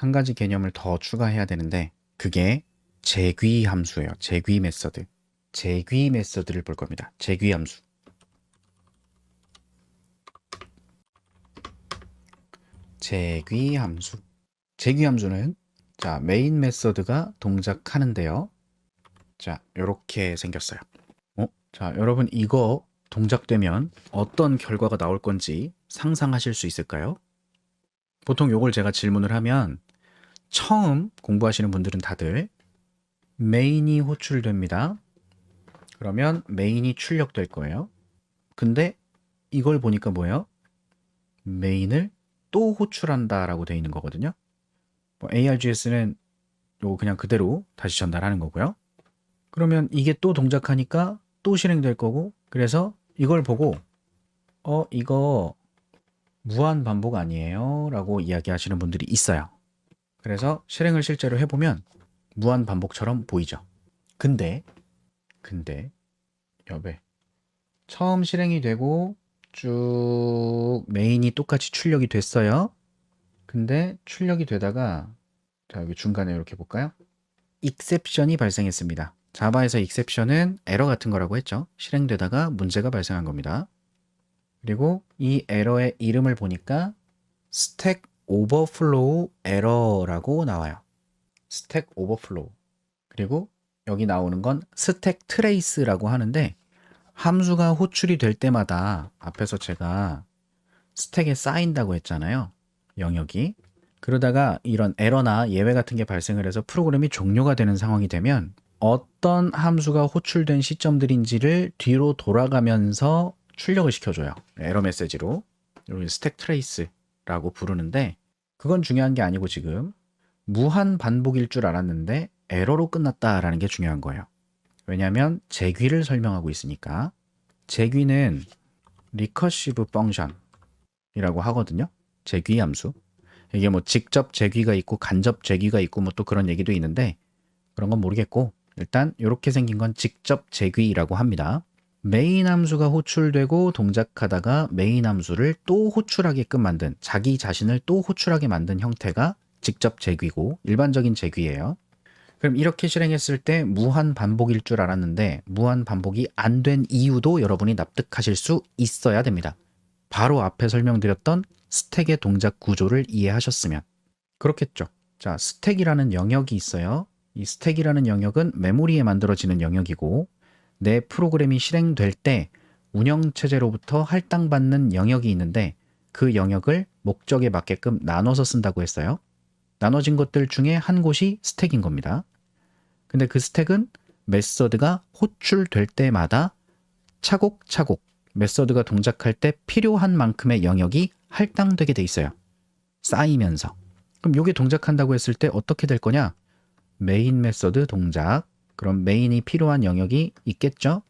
한 가지 개념을 더 추가해야 되는데 그게 재귀 함수예요. 재귀 메서드. 재귀 메서드를 볼 겁니다. 재귀 함수. 재귀 함수. 재귀 함수는 자, 메인 메서드가 동작하는데요. 자, 이렇게 생겼어요. 자, 여러분 이거 동작되면 어떤 결과가 나올 건지 상상하실 수 있을까요? 보통 요걸 제가 질문을 하면 처음 공부하시는 분들은 다들 메인이 호출됩니다. 그러면 메인이 출력될 거예요. 근데 이걸 보니까 뭐예요? 메인을 또 호출한다라고 되어 있는 거거든요. ARGS는 요거 그냥 그대로 다시 전달하는 거고요. 그러면 이게 또 동작하니까 또 실행될 거고, 그래서 이걸 보고 이거 무한 반복 아니에요? 라고 이야기하시는 분들이 있어요. 그래서 실행을 실제로 해보면 무한 반복처럼 보이죠. 근데 여배 처음 실행이 되고 쭉 메인이 똑같이 출력이 됐어요. 근데 출력이 되다가 자, 여기 중간에 이렇게 볼까요? 익셉션이 발생했습니다. 자바에서 익셉션은 에러 같은 거라고 했죠. 실행되다가 문제가 발생한 겁니다. 그리고 이 에러의 이름을 보니까 스택 오버플로우 에러라고 나와요. 스택 오버플로우. 그리고 여기 나오는 건 스택 트레이스라고 하는데 함수가 호출이 될 때마다 앞에서 제가 스택에 쌓인다고 했잖아요. 영역이. 그러다가 이런 에러나 예외 같은 게 발생을 해서 프로그램이 종료가 되는 상황이 되면 어떤 함수가 호출된 시점들인지를 뒤로 돌아가면서 출력을 시켜줘요. 에러 메시지로. 여기 스택 트레이스라고 부르는데 그건 중요한 게 아니고 지금 무한 반복일 줄 알았는데 에러로 끝났다라는 게 중요한 거예요. 왜냐하면 재귀를 설명하고 있으니까. 재귀는 리커시브 펑션이라고 하거든요. 재귀 함수. 이게 뭐 직접 재귀가 있고 간접 재귀가 있고 뭐 또 그런 얘기도 있는데 그런 건 모르겠고 일단 이렇게 생긴 건 직접 재귀라고 합니다. 메인 함수가 호출되고 동작하다가 메인 함수를 또 호출하게끔 만든 자기 자신을 또 호출하게 만든 형태가 직접 재귀고 일반적인 재귀예요. 그럼 이렇게 실행했을 때 무한 반복일 줄 알았는데 무한 반복이 안 된 이유도 여러분이 납득하실 수 있어야 됩니다. 바로 앞에 설명드렸던 스택의 동작 구조를 이해하셨으면 그렇겠죠. 자, 스택이라는 영역이 있어요. 이 스택이라는 영역은 메모리에 만들어지는 영역이고 내 프로그램이 실행될 때 운영체제로부터 할당받는 영역이 있는데 그 영역을 목적에 맞게끔 나눠서 쓴다고 했어요. 나눠진 것들 중에 한 곳이 스택인 겁니다. 근데 그 스택은 메서드가 호출될 때마다 차곡차곡 메서드가 동작할 때 필요한 만큼의 영역이 할당되게 돼 있어요. 쌓이면서. 그럼 이게 동작한다고 했을 때 어떻게 될 거냐? 메인 메서드 동작. 그럼 메인이 필요한 영역이 있겠죠?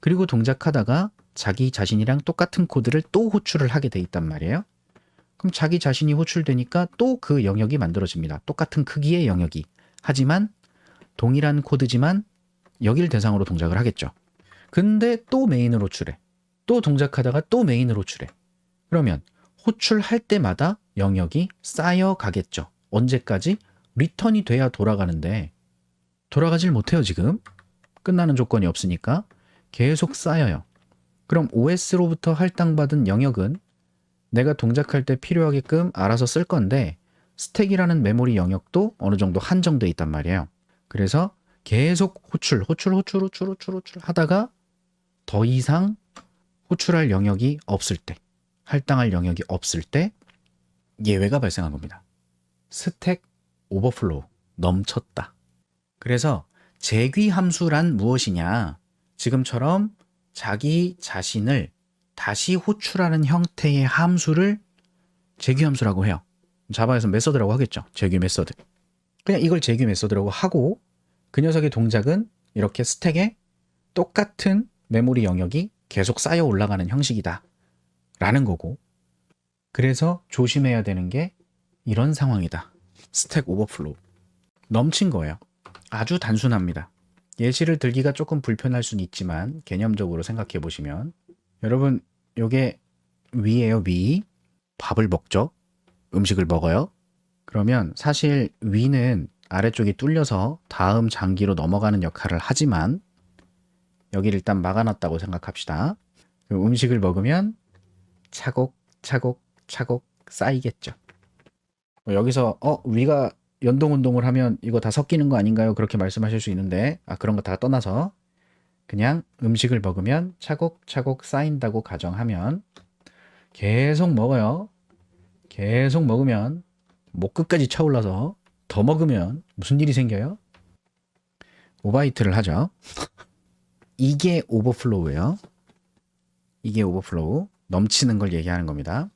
그리고 동작하다가 자기 자신이랑 똑같은 코드를 또 호출을 하게 돼 있단 말이에요. 그럼 자기 자신이 호출되니까 또 그 영역이 만들어집니다. 똑같은 크기의 영역이. 하지만 동일한 코드지만 여길 대상으로 동작을 하겠죠. 근데 또 메인을 호출해. 또 동작하다가 또 메인을 호출해. 그러면 호출할 때마다 영역이 쌓여가겠죠. 언제까지? 리턴이 돼야 돌아가는데 돌아가질 못해요 지금. 끝나는 조건이 없으니까 계속 쌓여요. 그럼 OS로부터 할당받은 영역은 내가 동작할 때 필요하게끔 알아서 쓸 건데 스택이라는 메모리 영역도 어느 정도 한정돼 있단 말이에요. 그래서 계속 호출 하다가 더 이상 호출할 영역이 없을 때, 할당할 영역이 없을 때 예외가 발생한 겁니다. 스택 오버플로우, 넘쳤다. 그래서 재귀 함수란 무엇이냐? 지금처럼 자기 자신을 다시 호출하는 형태의 함수를 재귀 함수라고 해요. 자바에서 메서드라고 하겠죠. 재귀 메서드. 그냥 이걸 재귀 메서드라고 하고 그 녀석의 동작은 이렇게 스택에 똑같은 메모리 영역이 계속 쌓여 올라가는 형식이다 라는 거고, 그래서 조심해야 되는 게 이런 상황이다. 스택 오버플로우. 넘친 거예요. 아주 단순합니다. 예시를 들기가 조금 불편할 수는 있지만 개념적으로 생각해 보시면 여러분 요게 위예요. 위. 밥을 먹죠. 음식을 먹어요. 그러면 사실 위는 아래쪽이 뚫려서 다음 장기로 넘어가는 역할을 하지만 여기를 일단 막아놨다고 생각합시다. 음식을 먹으면 차곡차곡 차곡 쌓이겠죠. 여기서 위가 연동 운동을 하면 이거 다 섞이는 거 아닌가요? 그렇게 말씀하실 수 있는데 그런 거 다 떠나서 그냥 음식을 먹으면 차곡차곡 쌓인다고 가정하면 계속 먹어요. 계속 먹으면 목 끝까지 차올라서 더 먹으면 무슨 일이 생겨요? 오버히트를 하죠. 이게 오버플로우예요. 이게 오버플로우. 넘치는 걸 얘기하는 겁니다.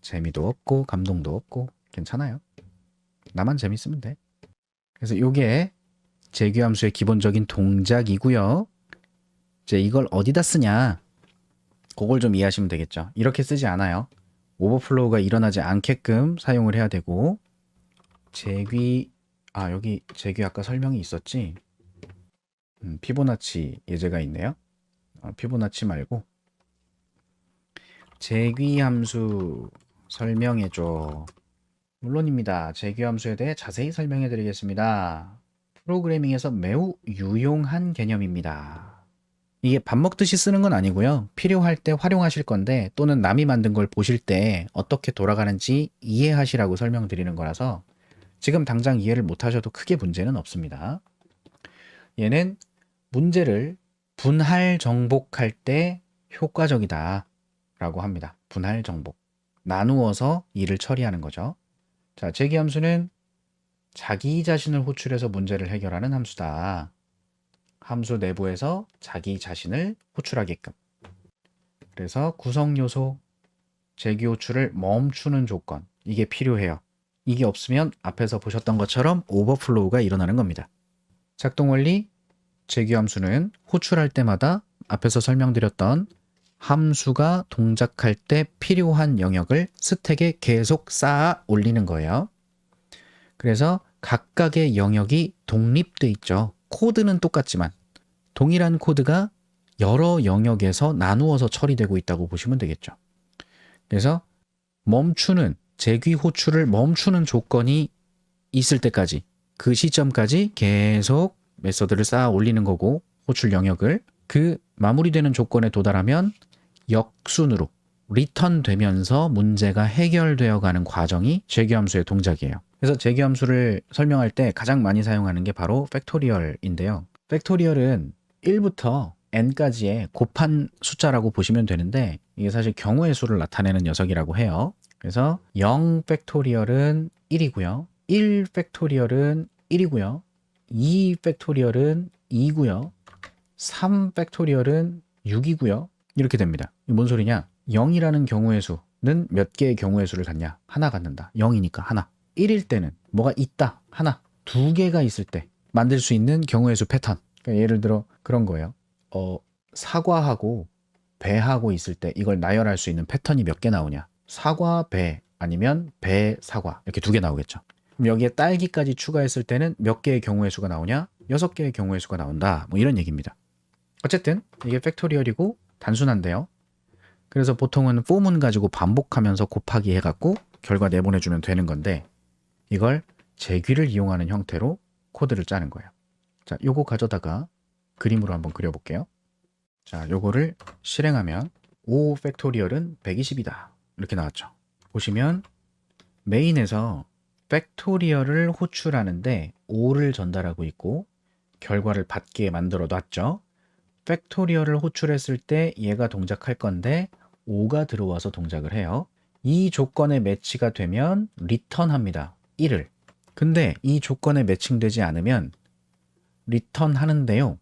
재미도 없고 감동도 없고 괜찮아요. 나만 재밌으면 돼. 그래서 이게 재규함수의 기본적인 동작이고요. 이제 이걸 어디다 쓰냐? 그걸 좀 이해하시면 되겠죠. 이렇게 쓰지 않아요. 오버플로우가 일어나지 않게끔 사용을 해야 되고 재규 여기 재규 아까 설명이 있었지. 피보나치 예제가 있네요. 피보나치 말고 재규함수 설명해줘. 물론입니다. 재규함수에 대해 자세히 설명해 드리겠습니다. 프로그래밍에서 매우 유용한 개념입니다. 이게 밥 먹듯이 쓰는 건 아니고요. 필요할 때 활용하실 건데 또는 남이 만든 걸 보실 때 어떻게 돌아가는지 이해하시라고 설명드리는 거라서 지금 당장 이해를 못 하셔도 크게 문제는 없습니다. 얘는 문제를 분할 정복할 때 효과적이다 라고 합니다. 분할 정복. 나누어서 일을 처리하는 거죠. 자, 재기함수는 자기 자신을 호출해서 문제를 해결하는 함수다. 함수 내부에서 자기 자신을 호출하게끔. 그래서 구성 요소, 재기 호출을 멈추는 조건, 이게 필요해요. 이게 없으면 앞에서 보셨던 것처럼 오버플로우가 일어나는 겁니다. 작동 원리, 재기 함수는 호출할 때마다 앞에서 설명드렸던 함수가 동작할 때 필요한 영역을 스택에 계속 쌓아 올리는 거예요. 그래서 각각의 영역이 독립돼 있죠. 코드는 똑같지만 동일한 코드가 여러 영역에서 나누어서 처리되고 있다고 보시면 되겠죠. 그래서 멈추는 재귀 호출을 멈추는 조건이 있을 때까지 그 시점까지 계속 메서드를 쌓아 올리는 거고 호출 영역을 그 마무리되는 조건에 도달하면 역순으로 리턴 되면서 문제가 해결되어 가는 과정이 재규함수의 동작이에요. 그래서 재규함수를 설명할 때 가장 많이 사용하는 게 바로 팩토리얼인데요. 팩토리얼은 1부터 n까지의 곱한 숫자라고 보시면 되는데 이게 사실 경우의 수를 나타내는 녀석이라고 해요. 그래서 0 팩토리얼은 1이고요. 1 팩토리얼은 1이고요. 2 팩토리얼은 2고요. 3 팩토리얼은 6이고요. 이렇게 됩니다. 이게 뭔 소리냐? 0이라는 경우의 수는 몇 개의 경우의 수를 갖냐? 하나 갖는다. 0이니까 하나. 1일 때는 뭐가 있다. 하나. 두 개가 있을 때 만들 수 있는 경우의 수 패턴. 그러니까 예를 들어 그런 거예요. 사과하고 배하고 있을 때 이걸 나열할 수 있는 패턴이 몇 개 나오냐? 사과, 배 아니면 배, 사과 이렇게 두 개 나오겠죠. 그럼 여기에 딸기까지 추가했을 때는 몇 개의 경우의 수가 나오냐? 6개의 경우의 수가 나온다. 뭐 이런 얘기입니다. 어쨌든 이게 팩토리얼이고 단순한데요. 그래서 보통은 form은 가지고 반복하면서 곱하기 해갖고 결과 내보내주면 되는 건데 이걸 재귀를 이용하는 형태로 코드를 짜는 거예요. 자, 요거 가져다가 그림으로 한번 그려볼게요. 자, 요거를 실행하면 5 팩토리얼은 120이다. 이렇게 나왔죠. 보시면 메인에서 팩토리얼을 호출하는데 5를 전달하고 있고 결과를 받게 만들어 놨죠. 팩토리얼을 호출했을 때 얘가 동작할 건데 5가 들어와서 동작을 해요. 이 조건에 매치가 되면 리턴합니다. 1을. 근데 이 조건에 매칭되지 않으면 리턴하는데요.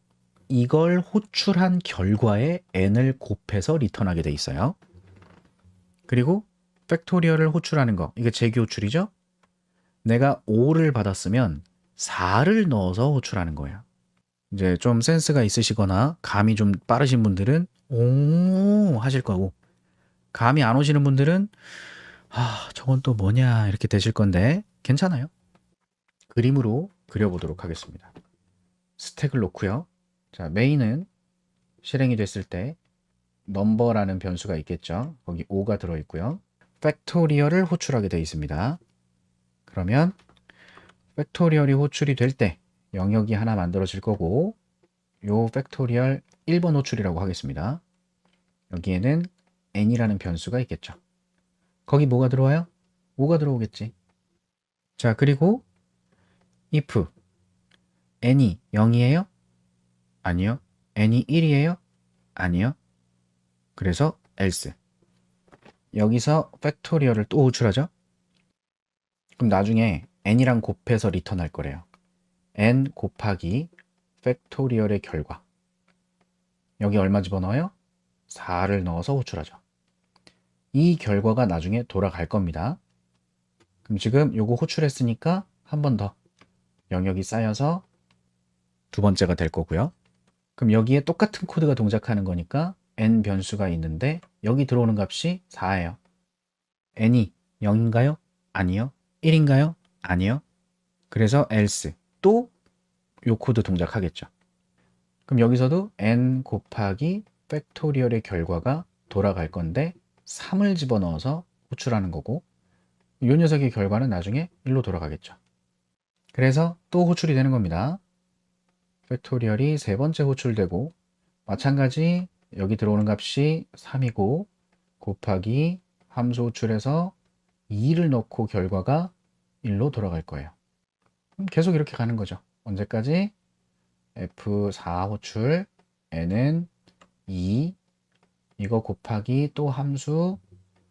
이걸 호출한 결과에 n을 곱해서 리턴하게 돼 있어요. 그리고 팩토리얼을 호출하는 거, 이게 재규 호출이죠? 내가 5를 받았으면 4를 넣어서 호출하는 거예요. 이제 좀 센스가 있으시거나 감이 좀 빠르신 분들은 오 하실 거고 감이 안 오시는 분들은 저건 또 뭐냐 이렇게 되실 건데 괜찮아요. 그림으로 그려보도록 하겠습니다. 스택을 놓고요. 자, 메인은 실행이 됐을 때 넘버라는 변수가 있겠죠. 거기 5가 들어있고요. 팩토리얼을 호출하게 되어 있습니다. 그러면 팩토리얼이 호출이 될 때 영역이 하나 만들어질 거고 요 팩토리얼 1번 호출이라고 하겠습니다. 여기에는 n이라는 변수가 있겠죠. 거기 뭐가 들어와요? 5가 들어오겠지. 자, 그리고 if n이 0이에요? 아니요. n이 1이에요? 아니요. 그래서 else. 여기서 팩토리얼을 또 호출하죠. 그럼 나중에 n이랑 곱해서 리턴할 거래요. n 곱하기 팩토리얼의 결과. 여기 얼마 집어넣어요? 4를 넣어서 호출하죠. 이 결과가 나중에 돌아갈 겁니다. 그럼 지금 요거 호출했으니까 한 번 더 영역이 쌓여서 두 번째가 될 거고요. 그럼 여기에 똑같은 코드가 동작하는 거니까 n 변수가 있는데 여기 들어오는 값이 4예요. n이 0인가요? 아니요. 1인가요? 아니요. 그래서 else 또 요 코드 동작하겠죠. 그럼 여기서도 n 곱하기 팩토리얼의 결과가 돌아갈 건데 3을 집어넣어서 호출하는 거고 이 녀석의 결과는 나중에 1로 돌아가겠죠. 그래서 또 호출이 되는 겁니다. 팩토리얼이 세 번째 호출되고 마찬가지 여기 들어오는 값이 3이고 곱하기 함수 호출해서 2를 넣고 결과가 1로 돌아갈 거예요. 그럼 계속 이렇게 가는 거죠. 언제까지? F4 호출 n은 2 이거 곱하기 또 함수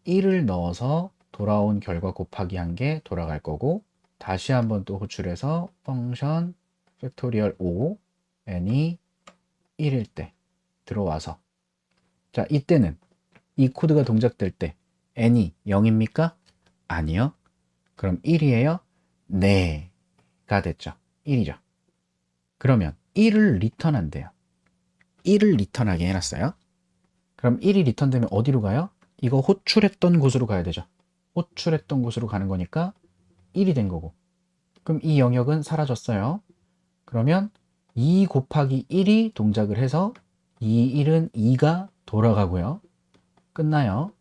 1을 넣어서 돌아온 결과 곱하기 한 개 돌아갈 거고 다시 한번 또 호출해서 펑션 팩토리얼 5 n이 1일 때 들어와서 자 이때는 이 코드가 동작될 때 n이 0입니까? 아니요. 그럼 1이에요? 네가 됐죠. 1이죠. 그러면 1을 리턴한대요. 1을 리턴하게 해놨어요. 그럼 1이 리턴되면 어디로 가요? 이거 호출했던 곳으로 가야 되죠. 호출했던 곳으로 가는 거니까 1이 된 거고. 그럼 이 영역은 사라졌어요. 그러면 2 곱하기 1이 동작을 해서 이 1은 2가 돌아가고요. 끝나요.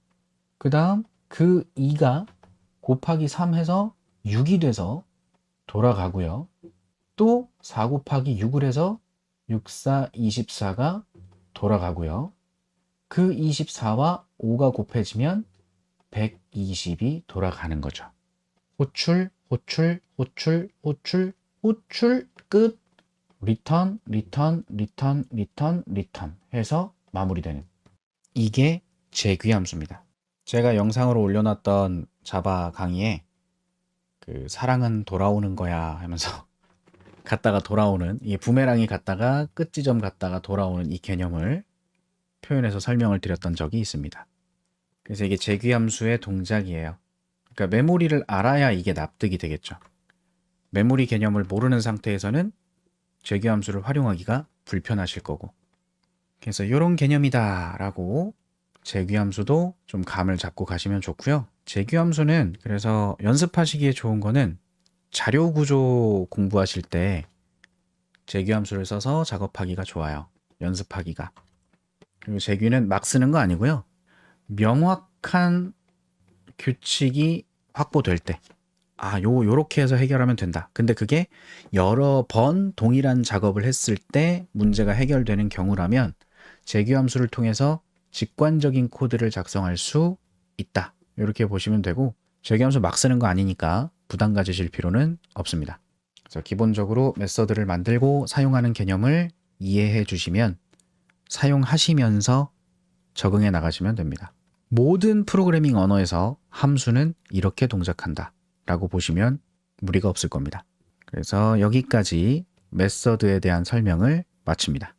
그 다음 그 2가 곱하기 3 해서 6이 돼서 돌아가고요. 또 4 곱하기 6을 해서 6, 4, 24가 돌아가고요. 그 24와 5가 곱해지면 120이 돌아가는 거죠. 호출, 호출, 호출, 호출, 호출, 끝, 리턴, 리턴, 리턴, 리턴, 리턴 해서 마무리되는 이게 재귀함수입니다. 제가 영상으로 올려놨던 자바 강의에 그 사랑은 돌아오는 거야 하면서 갔다가 돌아오는 이 부메랑이 갔다가 끝지점 갔다가 돌아오는 이 개념을 표현해서 설명을 드렸던 적이 있습니다. 그래서 이게 재귀함수의 동작이에요. 그러니까 메모리를 알아야 이게 납득이 되겠죠. 메모리 개념을 모르는 상태에서는 재귀함수를 활용하기가 불편하실 거고. 그래서 이런 개념이다 라고 재귀함수도 좀 감을 잡고 가시면 좋고요. 재귀함수는 그래서 연습하시기에 좋은 거는 자료 구조 공부하실 때 재귀함수를 써서 작업하기가 좋아요. 연습하기가. 그리고 재귀는 막 쓰는 거 아니고요. 명확한 규칙이 확보될 때 요렇게 해서 해결하면 된다. 근데 그게 여러 번 동일한 작업을 했을 때 문제가 해결되는 경우라면 재귀함수를 통해서 직관적인 코드를 작성할 수 있다. 이렇게 보시면 되고 재귀함수 막 쓰는 거 아니니까 부담 가지실 필요는 없습니다. 그래서 기본적으로 메서드를 만들고 사용하는 개념을 이해해 주시면 사용하시면서 적응해 나가시면 됩니다. 모든 프로그래밍 언어에서 함수는 이렇게 동작한다 라고 보시면 무리가 없을 겁니다. 그래서 여기까지 메서드에 대한 설명을 마칩니다.